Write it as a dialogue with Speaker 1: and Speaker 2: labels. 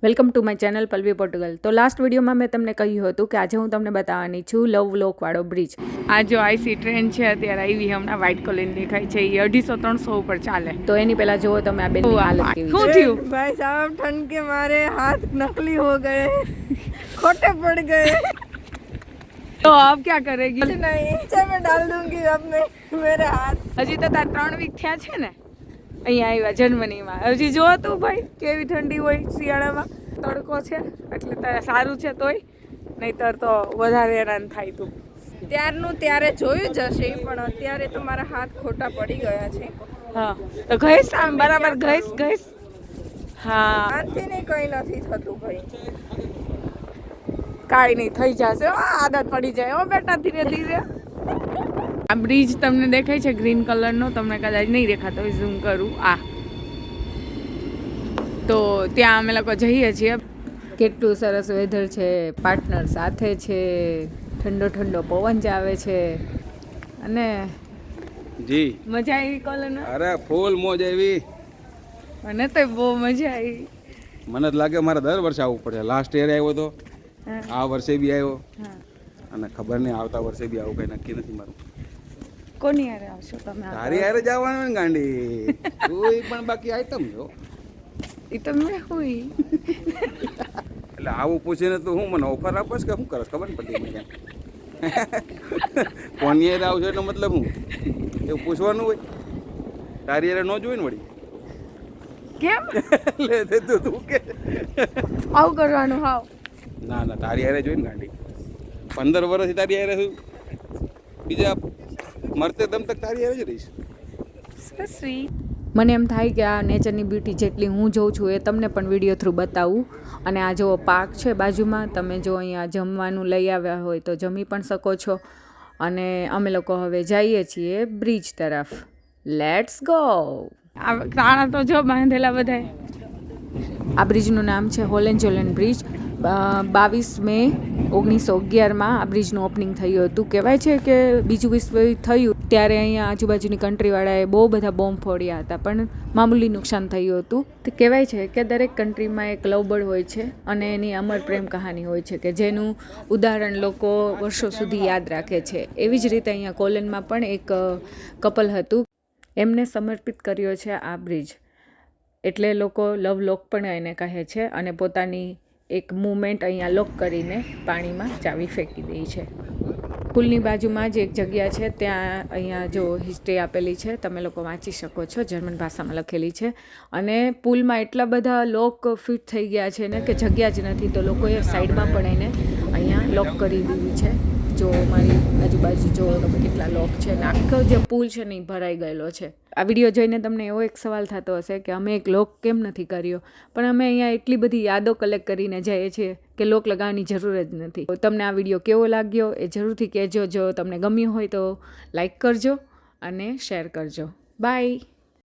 Speaker 1: Welcome to my channel Pallavi Portugal. તો last વિડીયોમાં મેં તમને કહ્યું હતું કે આજે હું તમને બતાવવાની છું લવ લોકવાળો બ્રિજ. આ જો આઈસી ટ્રેન છે અત્યારે આવી હમણાં વ્હાઇટ કલરની દેખાય છે. એ 250-300 ઉપર ચાલે. તો એની પહેલા જુઓ તમે આ બેનની હાલત કેવી છે. શું થયું
Speaker 2: भाई साहब ठंड के मारे हाथ नकली हो गए खोटे पड़ गए
Speaker 1: તો अब क्या करेगी?
Speaker 2: नहीं नीचे में डाल दूंगी अब मैं मेरे हाथ.
Speaker 1: હજી તો તાર 3 વીક થયા છે ને અહીંયા આવ્યા જર્મનીમાં. હજી જો તું ભાઈ કેવી ઠંડી હોય શિયાળામાં. તડકો છે એટલે તારે સારું છે તોય, નહીતર તો વધારે હેરાન થાય તું.
Speaker 2: ત્યારનું ત્યારે જોયું જશે પણ અત્યારે તો મારા હાથ ખોટા પડી ગયા છે.
Speaker 1: હા તો ઘઈસ આમ બરાબર ઘઈસ. હા
Speaker 2: આનાથી નહીં કંઈ નથી થતું ભાઈ.
Speaker 1: કાંઈ નહીં થઈ જશે. આદત પડી જાય હો બેટા ધીરે ધીરે. આ બ્રિજ તમને દેખાય છે ગ્રીન કલરનો, તમને કદાચ નહીં દેખાતો હોય, ઝૂમ કરું. આ તો ત્યાં અમે લોકો જઈએ છીએ. કેટલું સરસ વેધર છે, પાર્ટનર સાથે છે, ઠંડો ઠંડો પવન જ આવે છે અને
Speaker 3: જી
Speaker 1: મજા આવી કોલન.
Speaker 3: અરે ફૂલ મોજ આવી.
Speaker 1: મને તો બહુ મજા આવી.
Speaker 3: મને જ લાગે મારે દર વર્ષે આવવું પડે. લાસ્ટ યર આવ્યો તો, આ વર્ષે બી આવ્યો અને ખબર નહીં આવતા વર્ષે બી આવું કઈ નક્કી નથી મારું.
Speaker 1: કોની યારે આવશો તમે?
Speaker 3: તારી યારે જ આવવાનું ને ગાંડી. કોઈ પણ બાકી આઈટમ જો
Speaker 1: એ તો મેં હોય
Speaker 3: એટલે આવું પૂછીને તું હું મને ઓફર આપસ કે શું કરસ ખબર ને પડી મને. કોની યારે આવશો એટલે મતલબ હું એવું પૂછવાનું હોય? તારી યારે ન જોઈ ને વળી
Speaker 1: કેમ
Speaker 3: લે દે તું કે
Speaker 1: આવું કરવાનું? હાવ
Speaker 3: ના ના તારી યારે જોઈ ને ગાંડી. 15 વર્ષથી તારી યારે છું, બીજા મરતે દમ તક તારી યારે જ રહીશ.
Speaker 1: મને એમ થાય કે આ નેચરની બ્યુટી જેટલી હું જોઉં છું એ તમને પણ વિડીયો થ્રુ બતાવું. અને આ જો પાર્ક છે બાજુમાં, તમે જો અહીંયા જમવાનું લઈ આવ્યા હોય તો જમી પણ શકો છો. અને અમે લોકો હવે જઈએ છીએ બ્રિજ તરફ. Let's go. આ તાણા તો જો બાંધેલા બધાય. આ બ્રિજનું નામ છે હોલેન્ડ-જોલેન્ડ બ્રિજ. 22 મે 1911માં આ બ્રિજનું ઓપનિંગ થયું હતું. કહેવાય છે કે બીજું વિશ્વયુદ્ધ થયું ત્યારે અહીંયા આજુબાજુની કન્ટ્રીવાળાએ બહુ બધા બોમ્બ ફોડ્યા હતા, પણ મામૂલી નુકસાન થયું હતું. તે કહેવાય છે કે દરેક કન્ટ્રીમાં એક લવબર્ડ હોય છે અને એની અમર પ્રેમ કહાની હોય છે કે જેનું ઉદાહરણ લોકો વર્ષો સુધી યાદ રાખે છે. એવી જ રીતે અહીંયા કોલેનમાં પણ એક કપલ હતું, એમને સમર્પિત કર્યો છે આ બ્રિજ. એટલે લોકો લવ લોક પણ એને કહે છે અને પોતાની એક મૂવમેન્ટ અહીંયા લોક કરીને પાણીમાં ચાવી ફેંકી દે છે. પુલની બાજુમાં જ એક જગ્યા છે, ત્યાં અહીંયા જો હિસ્ટ્રી આપેલી છે, તમે લોકો વાંચી શકો છો, જર્મન ભાષામાં લખેલી છે. અને પુલમાં એટલા બધા લોક ફિટ થઈ ગયા છે ને કે જગ્યા જ નથી, તો લોકોએ સાઈડમાં પણ એને અહીંયા લોક કરી દીધી છે. જો મારી આજુબાજુ જો તમે કેટલા લોક છે ને આખો જે પુલ છે ને એ ભરાઈ ગયેલો છે. આ વિડીયો જોઈને તમને એવો એક સવાલ થતો હશે કે અમે એક લોક કેમ નથી કર્યો, પણ અમે અહીંયા એટલી બધી યાદો કલેક્ટ કરીને જઈએ છીએ કે લોક લગાવવાની જરૂર જ નથી. તમને આ વિડીયો કેવો લાગ્યો એ જરૂરથી કહેજો. જો તમને ગમ્યું હોય તો લાઈક કરજો અને શેર કરજો. બાય.